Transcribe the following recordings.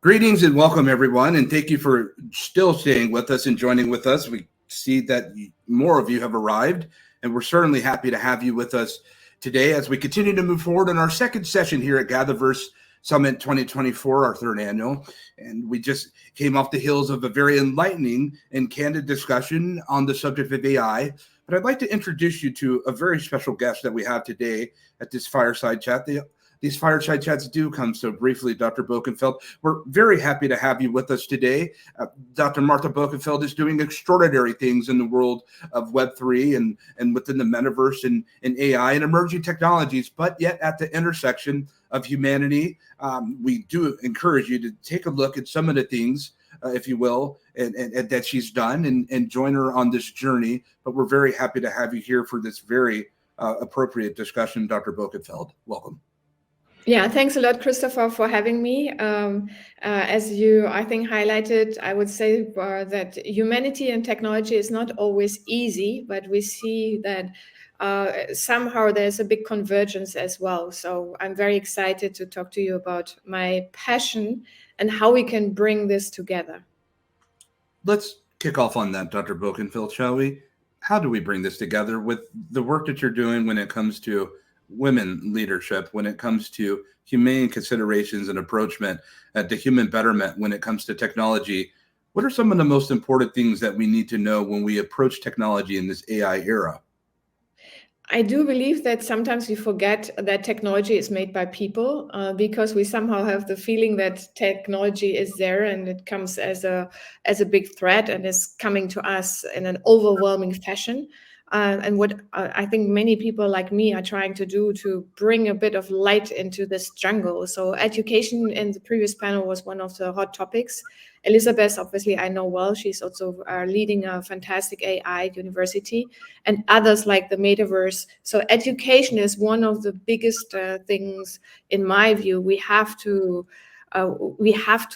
Greetings and welcome, everyone, and thank you for still staying with us and joining with us. We see that more of you have arrived, and we're certainly happy to have you with us today as we continue to move forward in our second session here at GatherVerse Summit 2024, our third annual. And we just came off the heels of a very enlightening and candid discussion on the subject of AI. But I'd like to introduce you to a very special guest that we have today at this fireside chat. These fireside chats do come so briefly, Dr. Bokenfeld. We're very happy to have you with us today. Dr. Martha Bokenfeld is doing extraordinary things in the world of Web3 and within the metaverse and AI and emerging technologies, but yet at the intersection of humanity. We do encourage you to take a look at some of the things, if you will, and that she's done and join her on this journey. But we're very happy to have you here for this very appropriate discussion, Dr. Bokenfeld. Welcome. Yeah, thanks a lot, Christopher, for having me. As you, I think, highlighted, I would say that humanity and technology is not always easy, but we see that somehow there's a big convergence as well. So I'm very excited to talk to you about my passion and how we can bring this together. Let's kick off on that, Dr. Bokenfeld, shall we? How do we bring this together with the work that you're doing when it comes to women leadership, when it comes to humane considerations and approachment to human betterment, when it comes to technology? What are some of the most important things that we need to know when we approach technology in this AI era? I do believe that sometimes we forget that technology is made by people because we somehow have the feeling that technology is there and it comes as a big threat and is coming to us in an overwhelming fashion. And what I think many people like me are trying to do to bring a bit of light into this jungle. So education in the previous panel was one of the hot topics. Elizabeth, obviously, I know well. She's also leading a fantastic AI university and others like the metaverse. So education is one of the biggest things, in my view, we have to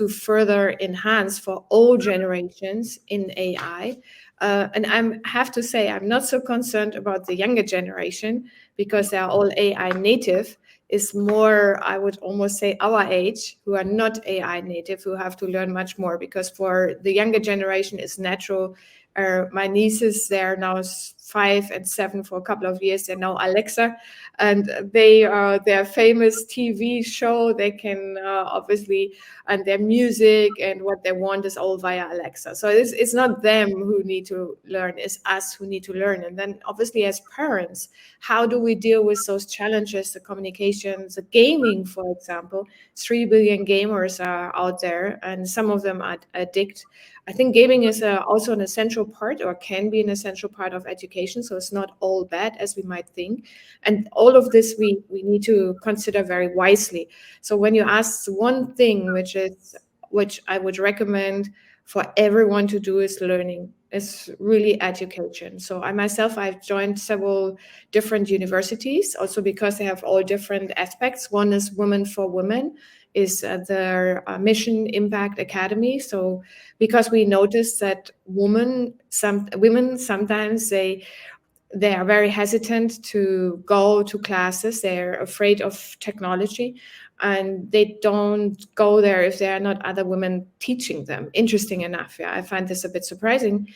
further enhance for all generations in AI. And I have to say, I'm not so concerned about the younger generation because they're all AI native. Is more, I would almost say, our age, who are not AI native, who have to learn much more, because for the younger generation, it's natural. My nieces, they're now 5 and 7 for a couple of years. They're now Alexa, and their famous TV show. They can obviously, and their music and what they want is all via Alexa. So it's not them who need to learn, it's us who need to learn. And then obviously as parents, how do we deal with those challenges, the communications, the gaming, for example? 3 billion gamers are out there and some of them are addicted. I think gaming is also an essential part, or can be an essential part of education. So it's not all bad as we might think. And all of this we need to consider very wisely. So when you ask one thing, which I would recommend for everyone to do, is learning. It's really education. So I've joined several different universities, also because they have all different aspects. One is Women for Women, is their Mission Impact Academy. So because we noticed that women sometimes they are very hesitant to go to classes. They're afraid of technology and they don't go there if there are not other women teaching them. Interesting enough. Yeah, I find this a bit surprising.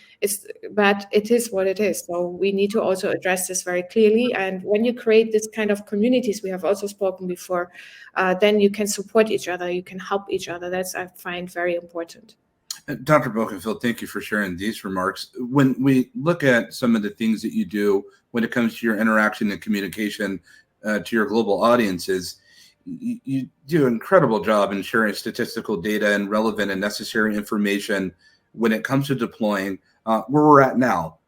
But it is what it is. So we need to also address this very clearly. And when you create this kind of communities, we have also spoken before, then you can support each other. You can help each other. That's, I find, very important. Dr. Bokenfeld, thank you for sharing these remarks. When we look at some of the things that you do when it comes to your interaction and communication to your global audiences, you do an incredible job in sharing statistical data and relevant and necessary information when it comes to deploying where we're at now.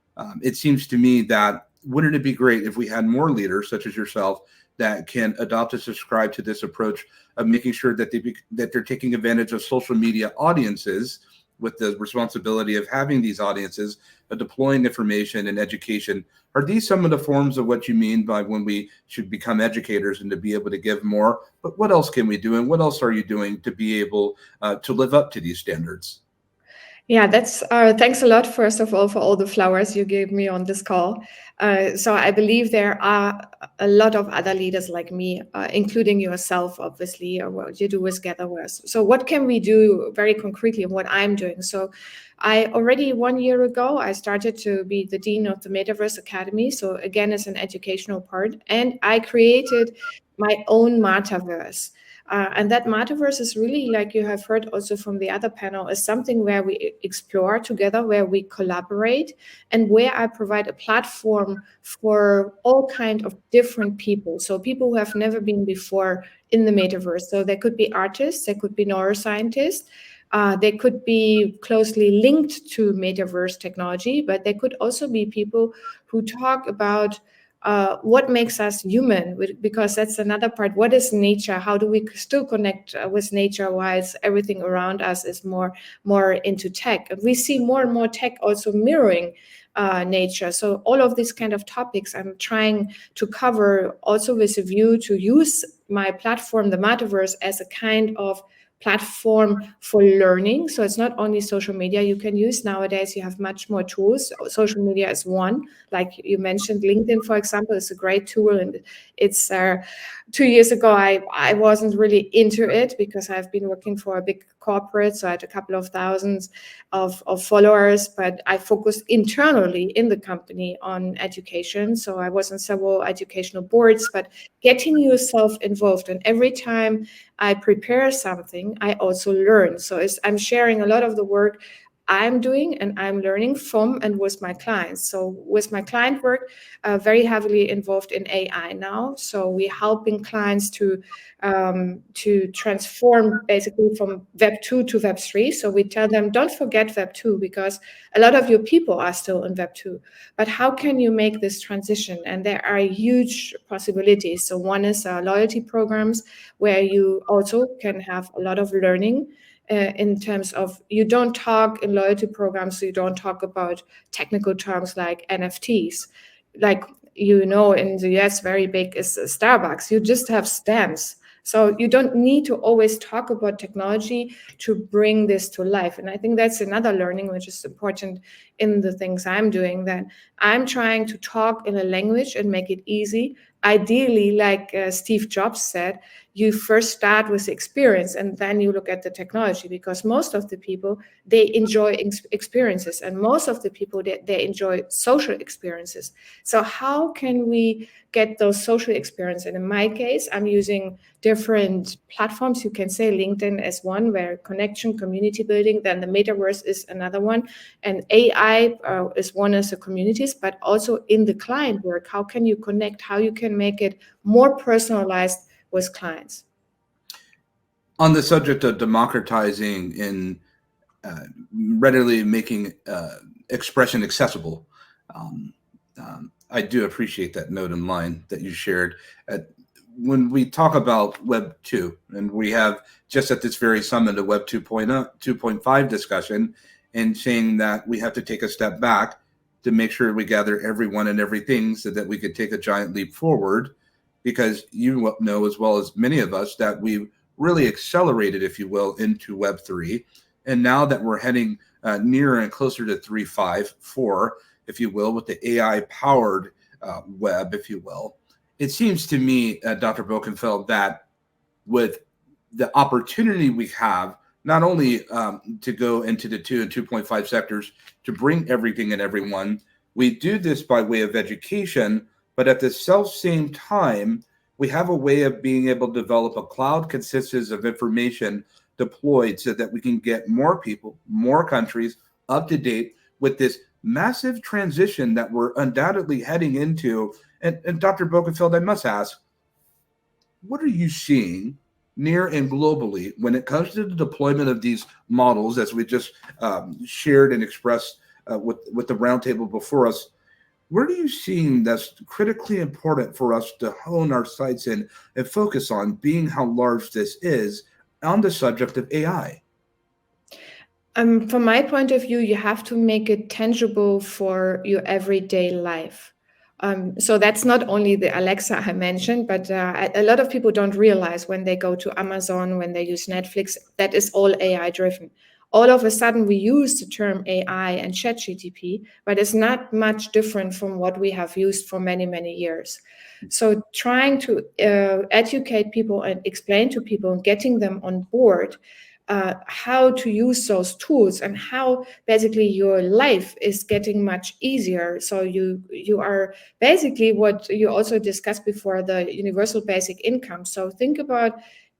It seems to me that wouldn't it be great if we had more leaders such as yourself that can adopt and subscribe to this approach of making sure that they're taking advantage of social media audiences with the responsibility of having these audiences, deploying information and education. Are these some of the forms of what you mean by when we should become educators and to be able to give more? But what else can we do? And what else are you doing to be able to live up to these standards? Yeah, that's thanks a lot, first of all, for all the flowers you gave me on this call. So I believe there are a lot of other leaders like me, including yourself, obviously, or what you do with GatherVerse. So what can we do very concretely, and what I'm doing? So I already 1 year ago, I started to be the dean of the Metaverse Academy. So again, it's an educational part, and I created my own metaverse. And that metaverse is really, like you have heard also from the other panel, is something where we explore together, where we collaborate, and where I provide a platform for all kind of different people. So people who have never been before in the metaverse. So there could be artists, there could be neuroscientists, they could be closely linked to metaverse technology, but there could also be people who talk about what makes us human, because that's another part. What is nature? How do we still connect with nature whilst everything around us is more into tech? And we see more and more tech also mirroring nature. So all of these kind of topics I'm trying to cover, also with a view to use my platform, the metaverse, as a kind of platform for learning. So it's not only social media you can use. Nowadays you have much more tools. Social media is one, like you mentioned. LinkedIn, for example, is a great tool, and it's 2 years ago I wasn't really into it because I've been working for a big corporate, so I had a couple of thousands of followers, but I focused internally in the company on education. So I was on several educational boards, but getting yourself involved, and every time I prepare something, I also learn. So I'm sharing a lot of the work I'm doing and I'm learning from and with my clients. So with my client work, very heavily involved in AI now. So we're helping clients to transform basically from Web 2 to Web 3. So we tell them, don't forget Web 2, because a lot of your people are still in Web 2. But how can you make this transition? And there are huge possibilities. So one is loyalty programs, where you also can have a lot of learning in terms of, you don't talk in loyalty programs, so you don't talk about technical terms like NFTs. Like, in the US, very big is Starbucks. You just have stamps. So you don't need to always talk about technology to bring this to life. And I think that's another learning which is important in the things I'm doing, that I'm trying to talk in a language and make it easy. Ideally, like Steve Jobs said, you first start with the experience and then you look at the technology, because most of the people, they enjoy experiences, and most of the people, they enjoy social experiences. So how can we get those social experiences? And in my case, I'm using different platforms. You can say LinkedIn as one, where connection, community building, then the metaverse is another one, and AI is one of the communities. But also in the client work, how can you connect, how you can make it more personalized with clients? On the subject of democratizing and readily making expression accessible, I do appreciate that note in line that you shared. When we talk about Web 2, and we have just at this very summit a Web 2.5 discussion, and saying that we have to take a step back to make sure we gather everyone and everything so that we could take a giant leap forward, because you know as well as many of us that we've really accelerated, if you will, into Web 3. And now that we're heading nearer and closer to 3.5, 4, if you will, with the AI-powered web, if you will, it seems to me, Dr. Bokenfeld, that with the opportunity we have, not only to go into the 2 and 2.5 sectors to bring everything and everyone, we do this by way of education, but at the same time, we have a way of being able to develop a cloud consensus of information deployed so that we can get more people, more countries up to date with this massive transition that we're undoubtedly heading into. And Dr. Bokenfeld, I must ask, what are you seeing near and globally when it comes to the deployment of these models, as we just shared and expressed with the roundtable before us? What are you seeing that's critically important for us to hone our sights in and focus on, being how large this is on the subject of AI? From my point of view, you have to make it tangible for your everyday life. So that's not only the Alexa I mentioned, but a lot of people don't realize when they go to Amazon, when they use Netflix, that is all AI driven. all of a sudden we use the term AI and ChatGPT, but it's not much different from what we have used for many, many years. So trying to educate people and explain to people and getting them on board how to use those tools and how basically your life is getting much easier. So you are basically what you also discussed before, the universal basic income. So think about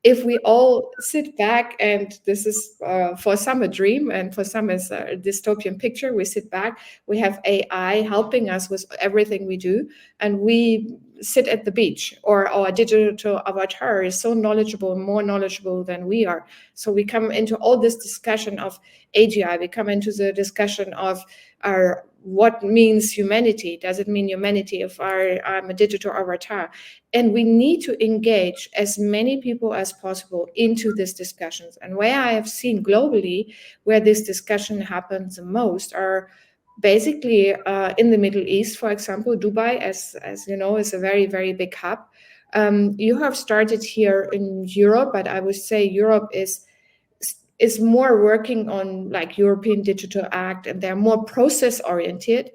if we all sit back, and this is for some a dream and for some is a dystopian picture, we sit back, we have AI helping us with everything we do, and we sit at the beach, or our digital avatar is so knowledgeable, more knowledgeable than we are. So we come into all this discussion of AGI, we come into the discussion of our what means humanity? Does it mean humanity if I'm a digital avatar? And we need to engage as many people as possible into these discussions. And where I have seen globally where this discussion happens the most are basically in the Middle East, for example. Dubai, as you know, is a very, very big hub. You have started here in Europe, but I would say Europe is more working on like European Digital Act, and they're more process oriented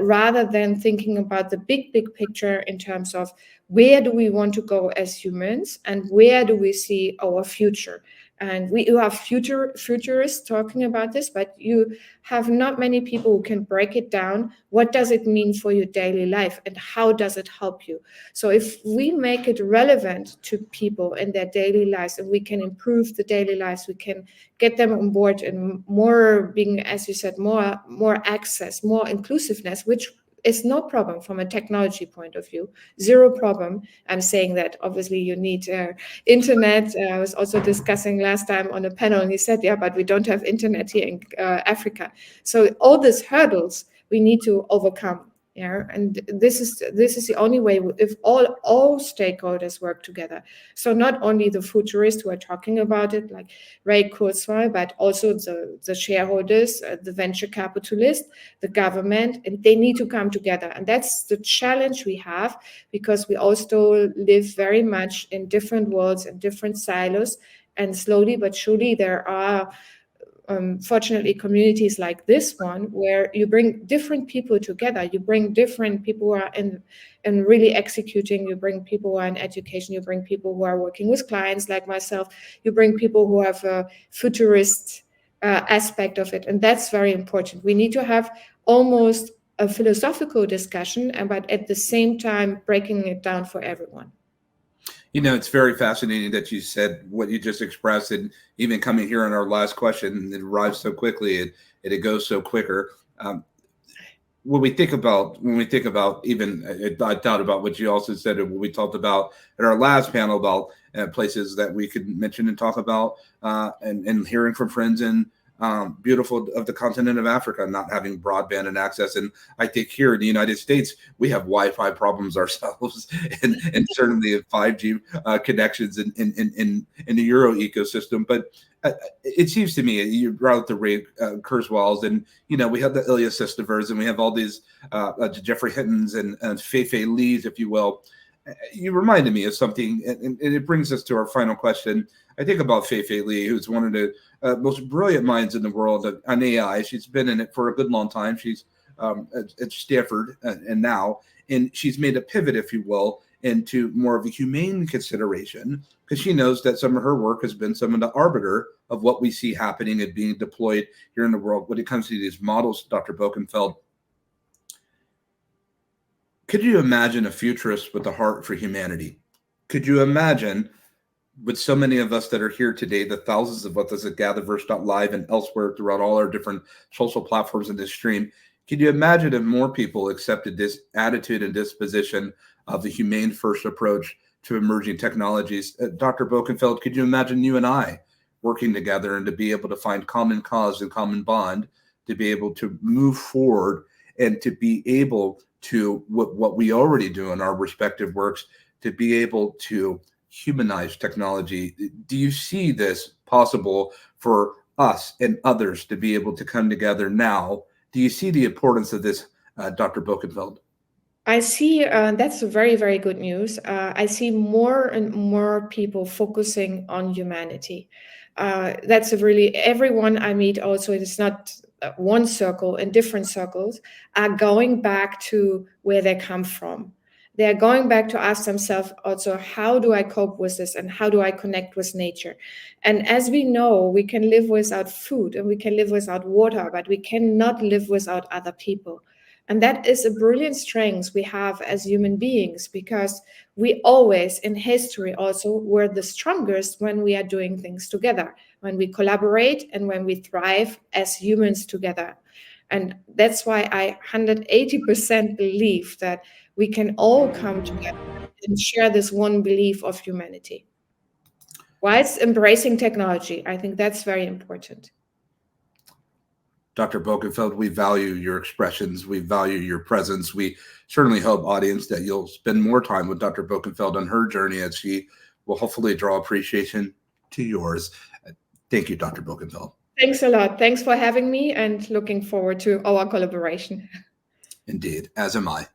rather than thinking about the big picture in terms of where do we want to go as humans and where do we see our future. And you have futurists talking about this, but you have not many people who can break it down. What does it mean for your daily life and how does it help you? So if we make it relevant to people in their daily lives and we can improve the daily lives, we can get them on board and more being, as you said, more access, more inclusiveness, which is no problem from a technology point of view, zero problem. I'm saying that obviously you need internet. I was also discussing last time on a panel, and he said, yeah, but we don't have internet here in Africa. So all these hurdles we need to overcome. Yeah, and this is the only way if all stakeholders work together. So not only the futurists who are talking about it, like Ray Kurzweil, but also the shareholders, the venture capitalists, the government, and they need to come together. And that's the challenge we have, because we also live very much in different worlds and different silos. And slowly but surely there are fortunately communities like this one where you bring different people together. You bring different people who are in really executing, you bring people who are in education, you bring people who are working with clients like myself, you bring people who have a futurist aspect of it, and that's very important. We need to have almost a philosophical discussion, but at the same time breaking it down for everyone. You know, it's very fascinating that you said what you just expressed, and even coming here on our last question, it arrives so quickly and it goes so quicker. When we think about even, I thought about what you also said and what we talked about at our last panel about places that we could mention and talk about, and hearing from friends in beautiful of the continent of Africa not having broadband and access. And I think here in the United States, we have Wi-Fi problems ourselves, and certainly 5G connections in the Euro ecosystem. But it seems to me you brought up the Ray Kurzweils, and we have the Ilya Sistovers, and we have all these Jeffrey Hittens and Fei Lees, if you will. You reminded me of something, and it brings us to our final question. I think about Fei Li, who's one of the most brilliant minds in the world on AI. She's been in it for a good long time. She's at Stanford and now, and she's made a pivot, if you will, into more of a humane consideration, because she knows that some of her work has been some of the arbiter of what we see happening and being deployed here in the world when it comes to these models, Dr. Bokenfeld. Could you imagine a futurist with a heart for humanity? Could you imagine, with so many of us that are here today, the thousands of us at GatherVerse.live and elsewhere throughout all our different social platforms in this stream, could you imagine if more people accepted this attitude and disposition of the humane first approach to emerging technologies? Dr. Bokenfeld, could you imagine you and I working together and to be able to find common cause and common bond, to be able to move forward and to be able to what we already do in our respective works, to be able to humanize technology? Do you see this possible for us and others to be able to come together now? Do you see the importance of this, Dr. Bokenfeld? I see that's very, very good news. I see more and more people focusing on humanity. That's a really, everyone I meet also, it is not one circle, in different circles, are going back to where they come from. They're going back to ask themselves also, how do I cope with this and how do I connect with nature? And as we know, we can live without food and we can live without water, but we cannot live without other people. And that is a brilliant strength we have as human beings, because we always in history also were the strongest when we are doing things together, when we collaborate and when we thrive as humans together. And that's why I 180% believe that we can all come together and share this one belief of humanity. Whilst embracing technology, I think that's very important. Dr. Bokenfeld, we value your expressions. We value your presence. We certainly hope, audience, that you'll spend more time with Dr. Bokenfeld on her journey as she will hopefully draw appreciation to yours. Thank you, Dr. Bokenfeld. Thanks a lot. Thanks for having me and looking forward to our collaboration. Indeed, as am I.